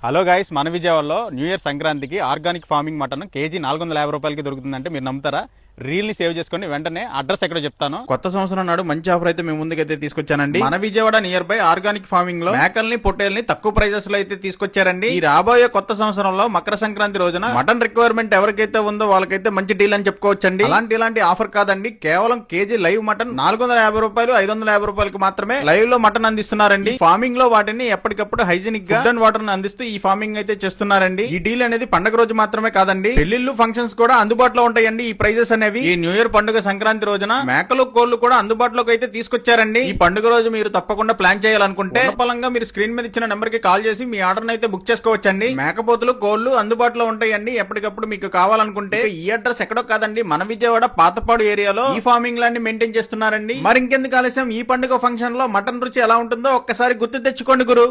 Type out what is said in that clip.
Hello guys, మన విజయవాడలో new year సంక్రాంతికి ఆర్గానిక్ ఫార్మింగ్ మటన్ కేజీ 450 రూపాయలకి దొరుకుతుందంటే మీరు నమ్ముతారా? రీల్ ని సేవ్ చేసుకోండి, వెంటనే అడ్రస్ ఎక్కడో చెప్తాను. కొత్త సంవత్సరం నాడు మంచి ఆఫర్ అయితే మేము ముందుకైతే తీసుకొచ్చానండి. మన Vijayawada near by organic farming లో మేకల్ని పొట్టేల్ని తక్కువ ప్రైజెస్ లో అయితే తీసుకొచ్చారండి. ఈ రాబోయే కొత్త సంవత్సరంలో మకర సంక్రాంతి రోజున మటన్ రిక్వైర్మెంట్ ఎవరికైతే ఉందో వాళ్ళకైతే మంచి డీల్ అని చెప్పుకోవచ్చండి. ఇలాంటి ఆఫర్ కాదండి, కేవలం కేజీ లైవ్ మటన్ 450 రూపాయలు 550 రూపాయలకి మాత్రమే లైవ్ లో మటన్ అందిస్తున్నారండి. ఫార్మింగ్ లో వాటిని ఎప్పటికప్పుడు హైజీనిక్ గా అండ్ వాటర్ అందిస్తూ ఈ ఫార్మింగ్ అయితే చేస్తున్నారండి. ఈ డీల్ అనేది పండుగ రోజు మాత్రమే కాదండి, పెళ్లిళ్ళు ఫంక్షన్స్ కూడా అందుబాటులో ఉంటాయండి. ఈ ప్రైజెస్ అనేవి ఈ న్యూ ఇయర్ పండుగ సంక్రాంతి రోజున మేకలు కోళ్లు కూడా అందుబాటులోకి అయితే తీసుకొచ్చారండి. ఈ పండుగ రోజు మీరు తప్పకుండా ప్లాన్ చేయాలనుకుంటే పలంగా మీరు స్క్రీన్ మీద ఇచ్చిన నెంబర్ కి కాల్ చేసి మీ ఆర్డర్ అయితే బుక్ చేసుకోవచ్చండి. మేకపోతులు కోళ్లు అందుబాటులో ఉంటాయండి ఎప్పటికప్పుడు మీకు కావాలనుకుంటే. ఈ అడ్రస్ ఎక్కడో కాదండి, మన విజయవాడ పాతపాడు ఏరియాలో ఈ ఫార్మింగ్ లాన్ని మెయింటైన్ చేస్తున్నారండి. మరి ఇంకెందుకు ఆలస్యం, ఈ పండుగ ఫంక్షన్ లో మటన్ రుచి ఎలా ఉంటుందో ఒక్కసారి గుర్తు తెచ్చుకోండి గురు.